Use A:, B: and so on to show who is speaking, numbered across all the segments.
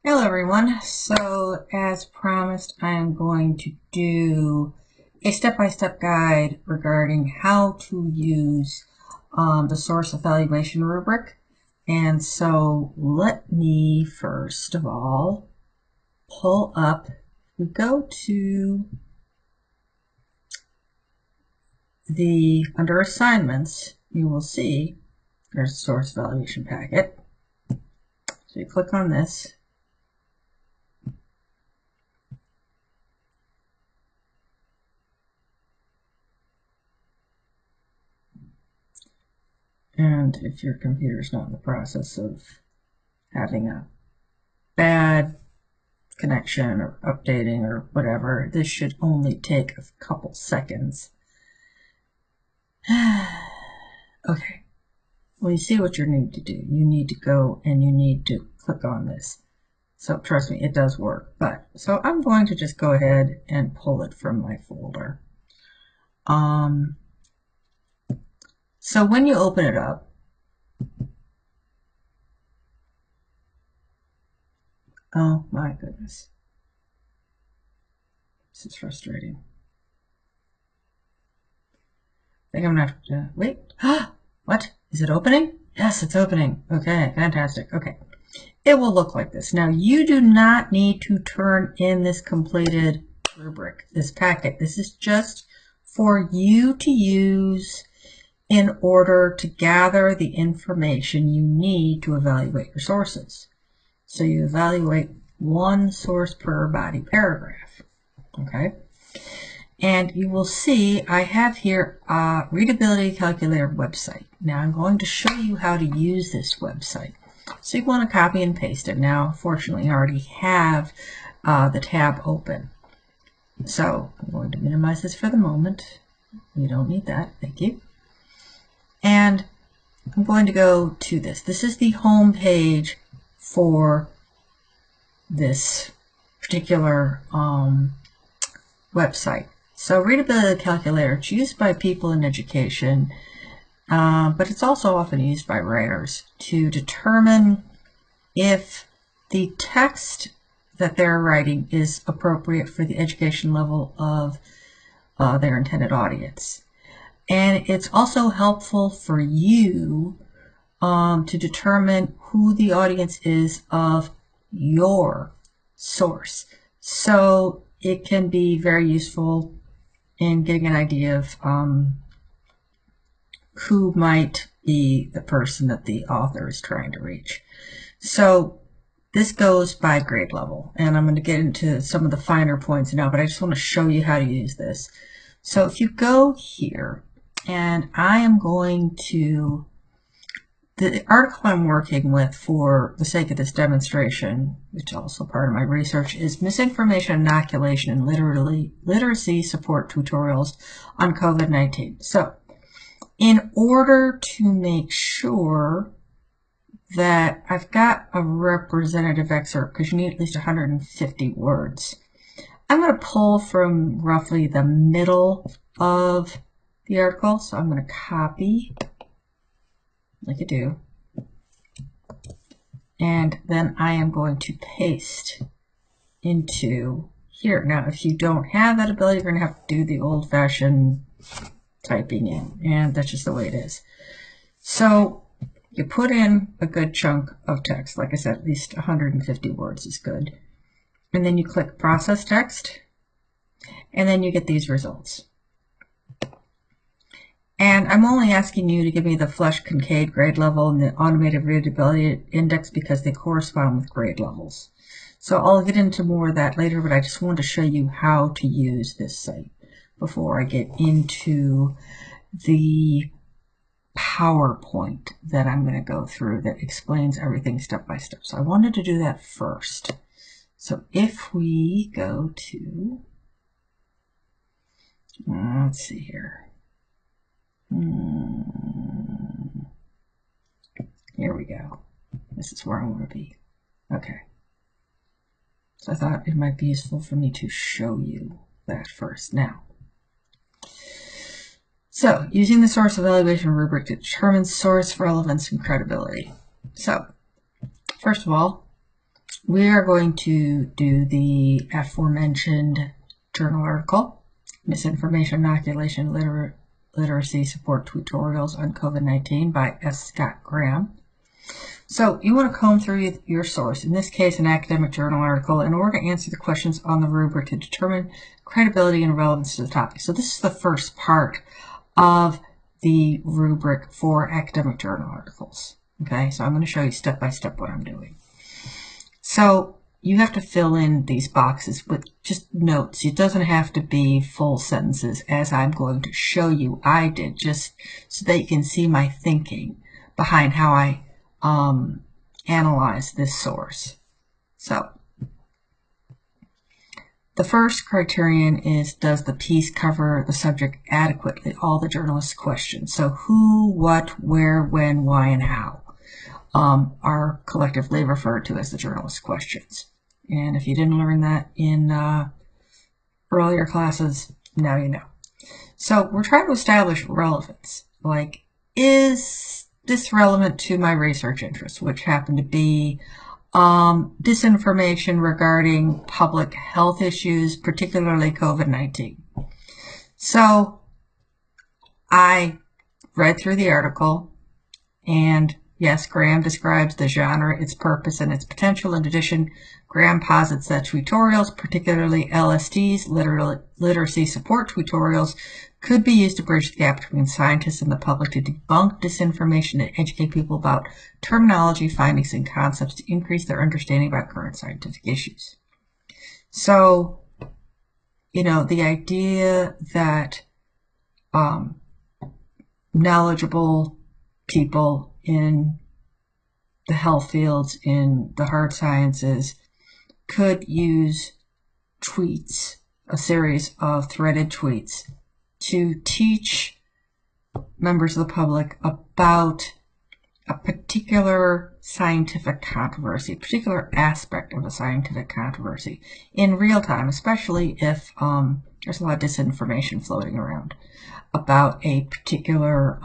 A: Hello everyone. So as promised, I am going to do a step-by-step guide regarding how to use the source evaluation rubric. And so let me first of all pull up, we go to under assignments, you will see there's a source evaluation packet. So you click on this. And if your computer is not in the process of having a bad connection or updating or whatever, this should only take a couple seconds. Okay. Well, you see what you need to do. You need to go and you need to click on this. So trust me, it does work. So I'm going to just go ahead and pull it from my folder. So when you open it up, oh my goodness, this is frustrating. I think I'm gonna have to wait. What? Is it opening? Yes, it's opening. Okay, fantastic. Okay. It will look like this. Now, you do not need to turn in this completed rubric, this packet. This is just for you to use in order to gather the information you need to evaluate your sources. So you evaluate one source per body paragraph. Okay? And you will see I have here a readability calculator website. Now I'm going to show you how to use this website. So you want to copy and paste it. Now, fortunately, I already have the tab open. So I'm going to minimize this for the moment. We don't need that. Thank you. And I'm going to go to this. This is the home page for this particular website. So readability calculator, it's used by people in education, but it's also often used by writers to determine if the text that they're writing is appropriate for the education level of their intended audience. And it's also helpful for you to determine who the audience is of your source. So it can be very useful in getting an idea of who might be the person that the author is trying to reach. So this goes by grade level, and I'm going to get into some of the finer points now, but I just want to show you how to use this. So if you go here, and I am going to, the article I'm working with for the sake of this demonstration, which is also part of my research, is Misinformation Inoculation and Literacy Support Tutorials on COVID-19. So in order to make sure that I've got a representative excerpt, because you need at least 150 words, I'm going to pull from roughly the middle of the article. So I'm going to copy, like I do, and then I am going to paste into here. Now, if you don't have that ability, you're going to have to do the old-fashioned typing in, and that's just the way it is. So you put in a good chunk of text. Like I said, at least 150 words is good. And then you click Process Text, and then you get these results. And I'm only asking you to give me the Flesch-Kincaid grade level and the automated readability index because they correspond with grade levels. So I'll get into more of that later, but I just wanted to show you how to use this site before I get into the PowerPoint that I'm going to go through that explains everything step by step. So I wanted to do that first. So if we go to, let's see here. Here we go. This is where I want to be. Okay. So I thought it might be useful for me to show you that first. Now, so using the source evaluation rubric to determine source relevance and credibility. So first of all, we are going to do the aforementioned journal article, Misinformation Inoculation Literacy Support Tutorials on COVID-19 by S. Scott Graham. So you want to comb through your source, in this case an academic journal article, in order to answer the questions on the rubric to determine credibility and relevance to the topic. So this is the first part of the rubric for academic journal articles. Okay, so I'm going to show you step by step what I'm doing. So you have to fill in these boxes with just notes. It doesn't have to be full sentences, as I'm going to show you I did, just so that you can see my thinking behind how I analyze this source. So the first criterion is, does the piece cover the subject adequately? All the journalist's questions. So who, what, where, when, why, and how are collectively referred to as the journalist's questions. And if you didn't learn that in earlier classes, now you know. So we're trying to establish relevance. Like, is this relevant to my research interests, which happen to be disinformation regarding public health issues, particularly COVID-19. So I read through the article, and yes, Graham describes the genre, its purpose, and its potential. In addition, Graham posits that tutorials, particularly LSTs, literacy support tutorials, could be used to bridge the gap between scientists and the public to debunk disinformation and educate people about terminology, findings, and concepts to increase their understanding about current scientific issues. So, the idea that knowledgeable people in the health fields, in the hard sciences, could use tweets, a series of threaded tweets, to teach members of the public about a particular scientific controversy, a particular aspect of a scientific controversy in real time, especially if there's a lot of disinformation floating around about a particular,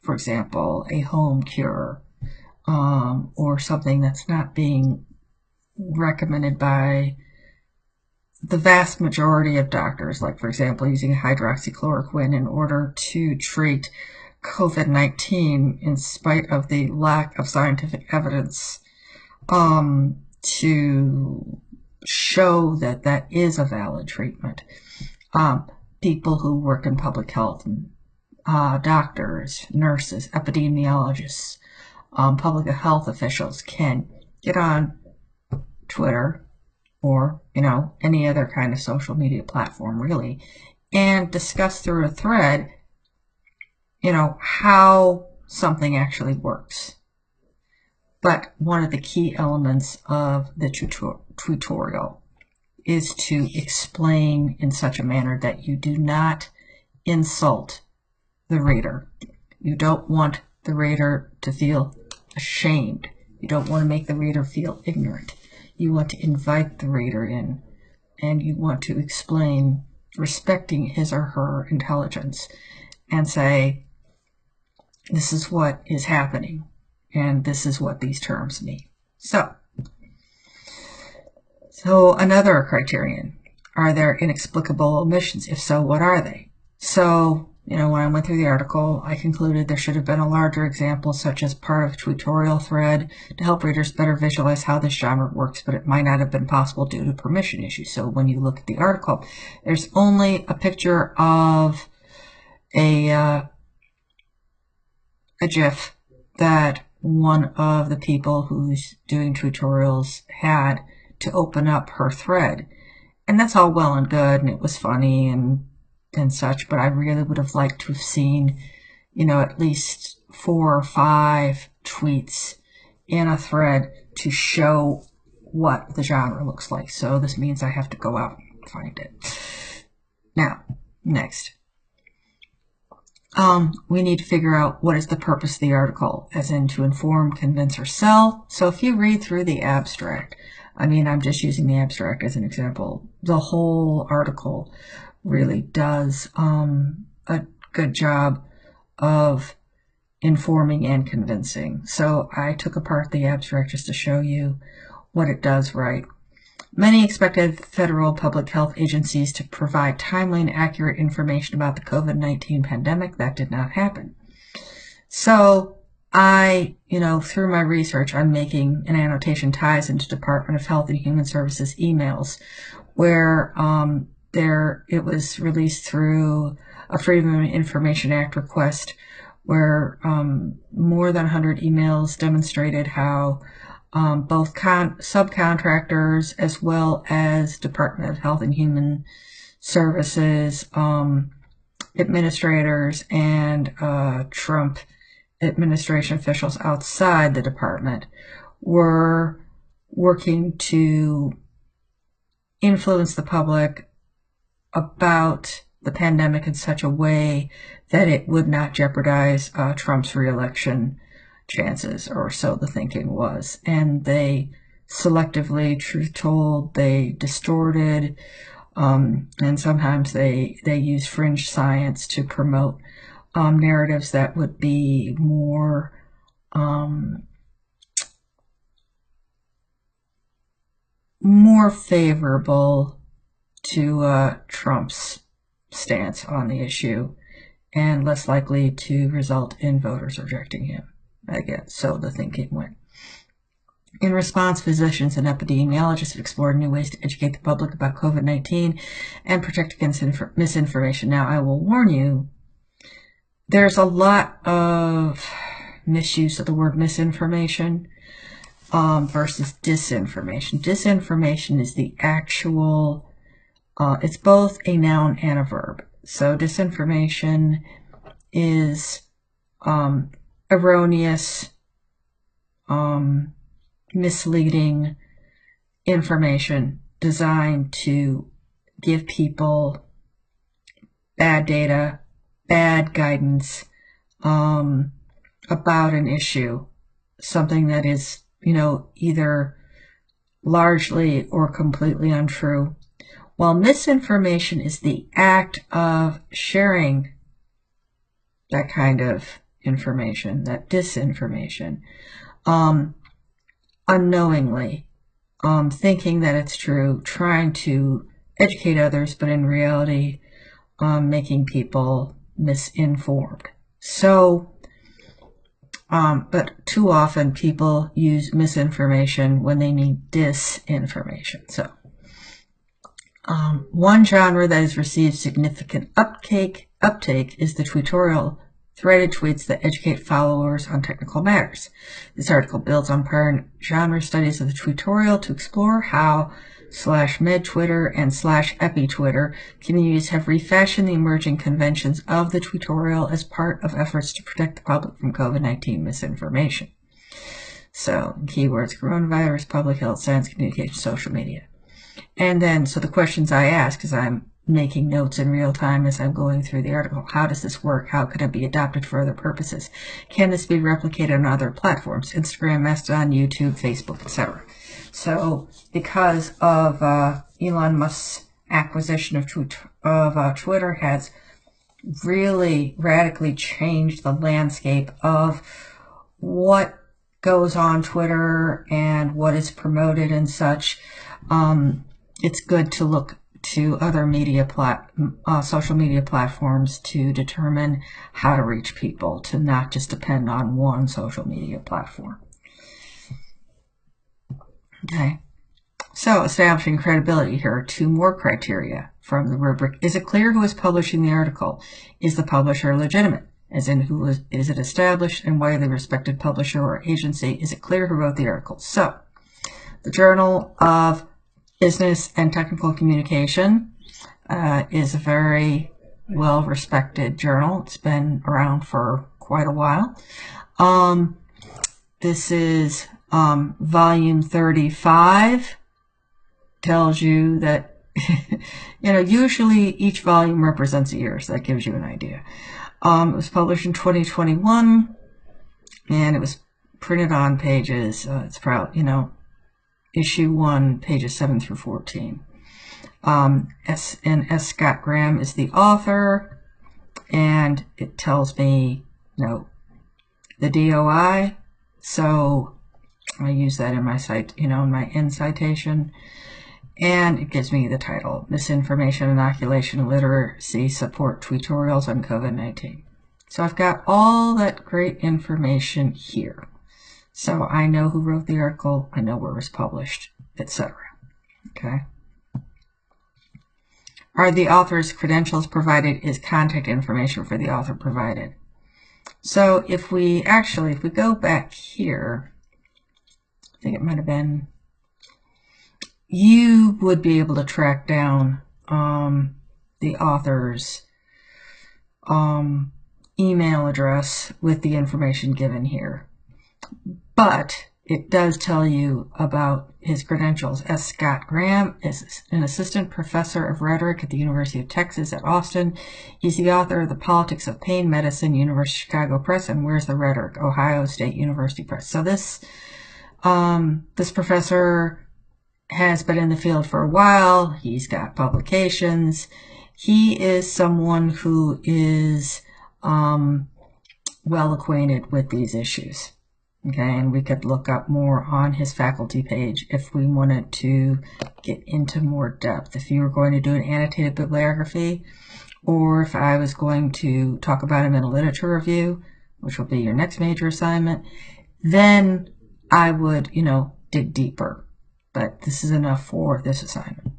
A: for example, a home cure, or something that's not being recommended by the vast majority of doctors, like, for example, using hydroxychloroquine in order to treat COVID-19 in spite of the lack of scientific evidence to show that that is a valid treatment. People who work in public health, doctors, nurses, epidemiologists, public health officials can get on Twitter or, any other kind of social media platform, really, and discuss through a thread, how something actually works. But one of the key elements of the tutorial is to explain in such a manner that you do not insult the reader. You don't want the reader to feel ashamed. You don't want to make the reader feel ignorant. You want to invite the reader in, and you want to explain, respecting his or her intelligence, and say, this is what is happening, and this is what these terms mean. So another criterion, are there inexplicable omissions? If so, what are they? So, when I went through the article, I concluded there should have been a larger example, such as part of a tutorial thread, to help readers better visualize how this genre works, but it might not have been possible due to permission issues. So when you look at the article, there's only a picture of a GIF that one of the people who's doing tutorials had to open up her thread. And that's all well and good, and it was funny and such, but I really would have liked to have seen, at least 4 or 5 tweets in a thread to show what the genre looks like. So this means I have to go out and find it. Now, next. We need to figure out what is the purpose of the article, as in to inform, convince, or sell. So if you read through the abstract, I'm just using the abstract as an example, the whole article really does a good job of informing and convincing. So I took apart the abstract just to show you what it does right. Many expected federal public health agencies to provide timely and accurate information about the COVID-19 pandemic. That did not happen. So I, through my research, I'm making an annotation ties into Department of Health and Human Services emails where it was released through a Freedom of Information Act request where more than 100 emails demonstrated how both subcontractors as well as Department of Health and Human Services administrators and Trump administration officials outside the department were working to influence the public about the pandemic in such a way that it would not jeopardize Trump's reelection chances, or so the thinking was. And they selectively, truth told, they distorted, and sometimes they use fringe science to promote narratives that would be more favorable to Trump's stance on the issue and less likely to result in voters rejecting him. I guess so the thinking went. In response, physicians and epidemiologists have explored new ways to educate the public about COVID-19 and protect against misinformation. Now, I will warn you, there's a lot of misuse of the word misinformation versus disinformation. Disinformation is the actual, it's both a noun and a verb. So disinformation is erroneous, misleading information designed to give people bad data, bad guidance about an issue, something that is, either largely or completely untrue. While misinformation is the act of sharing that kind of information, that disinformation, unknowingly, thinking that it's true, trying to educate others, but in reality, making people misinformed. So, but too often people use misinformation when they mean disinformation. So, one genre that has received significant uptake is the tutorial threaded tweets that educate followers on technical matters. This article builds on prior genre studies of the tutorial to explore how /med-Twitter and /epi-Twitter communities have refashioned the emerging conventions of the tutorial as part of efforts to protect the public from COVID-19 misinformation. So, keywords: coronavirus, public health, science, communication, social media. And then, so the questions I ask, as I'm making notes in real time as I'm going through the article: how does this work? How can it be adopted for other purposes? Can this be replicated on other platforms? Instagram, Mastodon, YouTube, Facebook, etc. So, because of Elon Musk's acquisition of Twitter has really radically changed the landscape of what goes on Twitter and what is promoted and such, it's good to look to other social media platforms to determine how to reach people, to not just depend on one social media platform. Okay, so establishing credibility. Here are two more criteria from the rubric. Is it clear who is publishing the article? Is the publisher legitimate? As in, is it established and widely respected publisher or agency? Is it clear who wrote the article? So, the Journal of Business and Technical Communication is a very well-respected journal. It's been around for quite a while. This is volume 35. Tells you that, usually each volume represents a year, so that gives you an idea. It was published in 2021, and it was printed on pages, it's probably, issue 1, pages 7 through 14. S. Scott Graham is the author, and it tells me, the DOI. So, I use that in my site, in my end citation. And it gives me the title, Misinformation, Inoculation, Literacy Support Tutorials on COVID-19. So I've got all that great information here. So I know who wrote the article, I know where it was published, etc. Okay. Are the author's credentials provided? Is contact information for the author provided? So if we go back here, I think it might have been, you would be able to track down the author's email address with the information given here. But it does tell you about his credentials. S. Scott Graham is an assistant professor of rhetoric at the University of Texas at Austin. He's the author of The Politics of Pain Medicine, University of Chicago Press, and Where's the Rhetoric, Ohio State University Press. So this professor has been in the field for a while. He's got publications. He is someone who is well acquainted with these issues. Okay, and we could look up more on his faculty page if we wanted to get into more depth. If you were going to do an annotated bibliography, or if I was going to talk about him in a literature review, which will be your next major assignment, then I would, dig deeper. But this is enough for this assignment.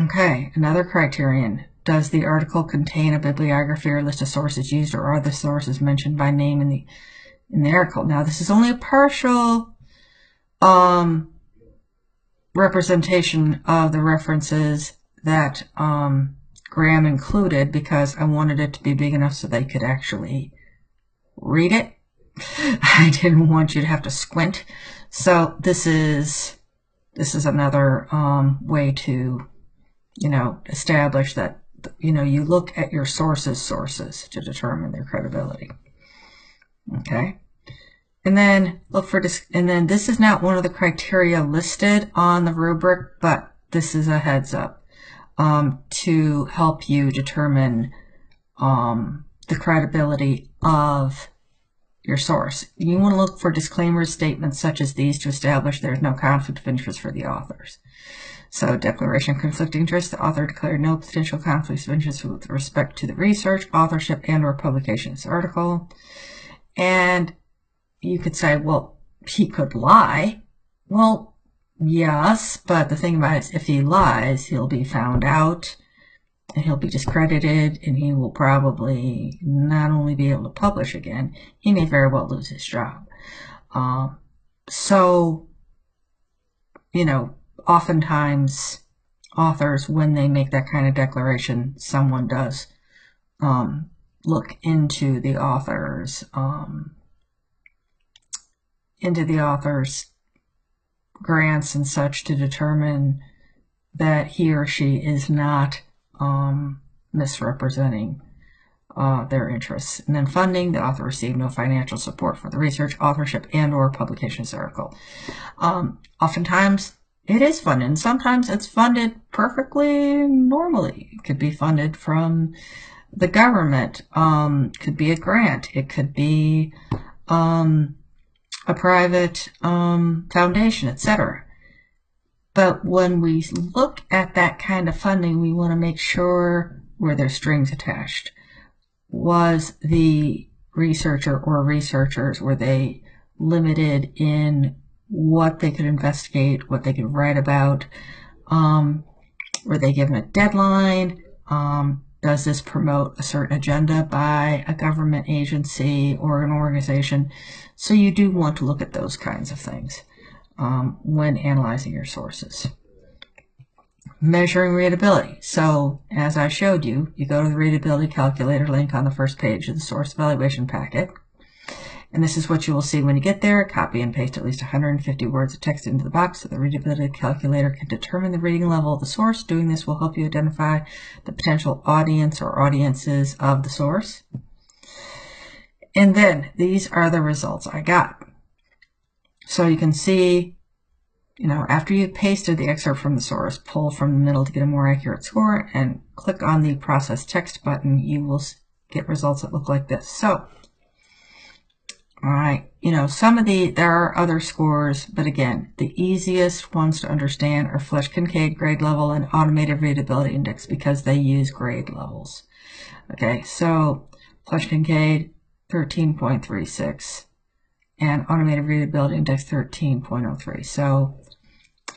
A: Okay, another criterion. Does the article contain a bibliography or list of sources used, or are the sources mentioned by name in the article? Now, this is only a partial representation of the references that Graham included, because I wanted it to be big enough so they could actually read it. I didn't want you to have to squint. So this is another way to, establish that, you look at your sources to determine their credibility. Okay. And then look for and then this is not one of the criteria listed on the rubric, but this is a heads up to help you determine the credibility of your source. You want to look for disclaimer statements such as these to establish there is no conflict of interest for the authors. So, declaration of conflicting interest, the author declared no potential conflicts of interest with respect to the research, authorship, and/or publication of this article. And you could say, well, he could lie. Well, yes, but the thing about it is, if he lies, he'll be found out, and he'll be discredited, and he will probably not only be able to publish again, he may very well lose his job. Oftentimes authors, when they make that kind of declaration, someone does look into the author's grants and such to determine that he or she is not misrepresenting their interests. And then funding, the author received no financial support for the research, authorship, and/or publication of this article. Oftentimes it is funded, and sometimes it's funded perfectly normally. It could be funded from the government, could be a grant, it could be a private foundation, etc. But when we look at that kind of funding, we want to make sure where there's strings attached. Was the researcher or researchers, were they limited in what they could investigate, what they could write about? Were they given a deadline? Does this promote a certain agenda by a government agency or an organization? So you do want to look at those kinds of things when analyzing your sources. Measuring readability. So as I showed you, you go to the readability calculator link on the first page of the source evaluation packet. And this is what you will see when you get there. Copy and paste at least 150 words of text into the box so the readability calculator can determine the reading level of the source. Doing this will help you identify the potential audience or audiences of the source. And then these are the results I got. So you can see, after you've pasted the excerpt from the source, pull from the middle to get a more accurate score and click on the process text button. You will get results that look like this. So All right, there are other scores, but again, the easiest ones to understand are Flesch-Kincaid grade level and automated readability index because they use grade levels. Okay, so Flesch-Kincaid 13.36 and automated readability index 13.03. So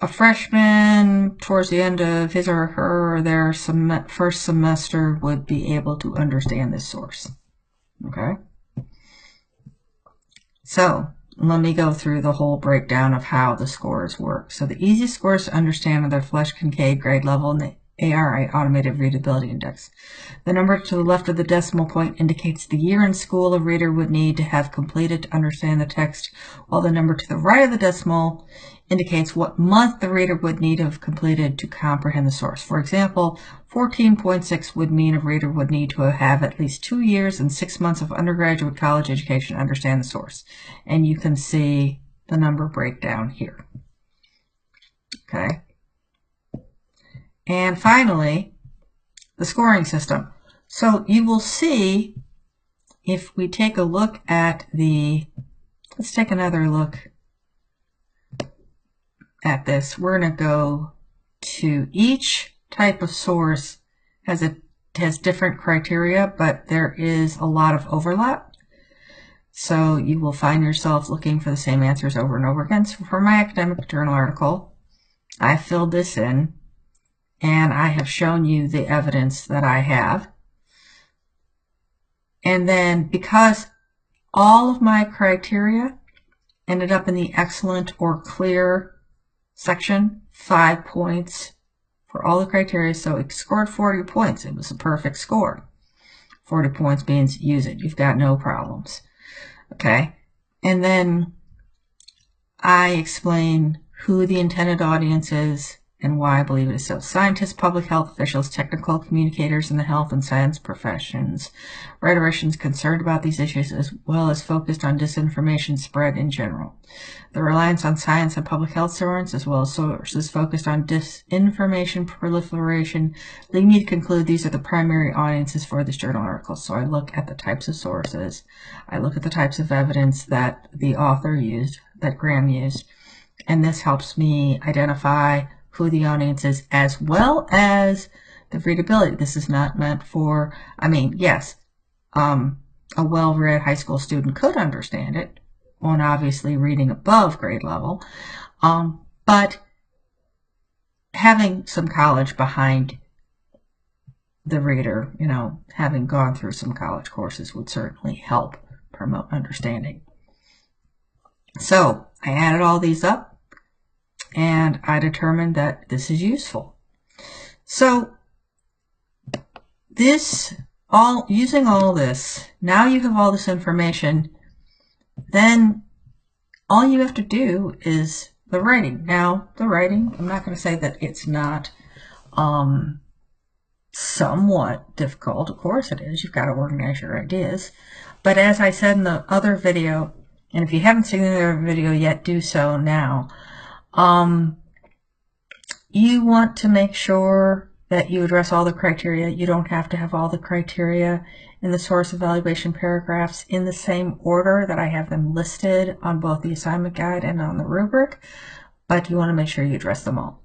A: a freshman towards the end of his or her or their first semester would be able to understand this source. Okay? So let me go through the whole breakdown of how the scores work. So the easiest scores to understand are the Flesch-Kincaid grade level and the ARI automated readability index. The number to the left of the decimal point indicates the year in school a reader would need to have completed to understand the text, while the number to the right of the decimal indicates what month the reader would need to have completed to comprehend the source. For example, 14.6 would mean a reader would need to have at least 2 years and 6 months of undergraduate college education to understand the source. And you can see the number breakdown here. Okay. And finally, the scoring system. So you will see, if we take a look at let's take another look at this. We're going to go to each type of source has different criteria, but there is a lot of overlap. So you will find yourself looking for the same answers over and over again. So for my academic journal article, I filled this in, and I have shown you the evidence that I have. And then because all of my criteria ended up in the excellent or clear section, 5 points for all the criteria, so it scored 40 points. It was a perfect score. 40 points means use it. You've got no problems. Okay, and then I explain who the intended audience is and why I believe it is so. Scientists, public health officials, technical communicators in the health and science professions, rhetoricians concerned about these issues, as well as focused on disinformation spread in general. The reliance on science and public health sources, as well as sources focused on disinformation proliferation, lead me to conclude these are the primary audiences for this journal article. So I look at the types of sources, I look at the types of evidence that the author used, that Graham used, and this helps me identify who the audience is, as well as the readability. This is not meant for, yes, a well-read high school student could understand it on obviously reading above grade level, but having some college behind the reader, having gone through some college courses would certainly help promote understanding. So I added all these up, and I determined that this is useful. So using all this, now you have all this information, then all you have to do is the writing. Now, the writing, I'm not going to say that it's not somewhat difficult. Of course it is. You've got to organize your ideas. But as I said in the other video, and if you haven't seen the other video yet, do so now. You want to make sure that you address all the criteria. You don't have to have all the criteria in the source evaluation paragraphs in the same order that I have them listed on both the assignment guide and on the rubric, but you want to make sure you address them all.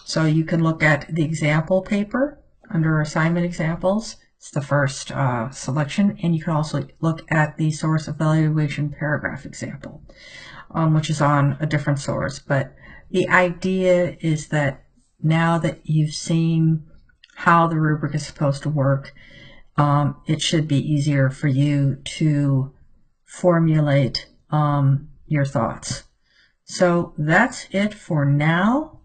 A: So you can look at the example paper under assignment examples. It's the first selection, and you can also look at the source evaluation paragraph example, which is on a different source. But the idea is that now that you've seen how the rubric is supposed to work, it should be easier for you to formulate your thoughts. So that's it for now.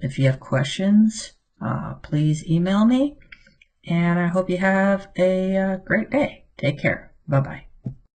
A: If you have questions, please email me, and I hope you have a great day. Take care. Bye-bye.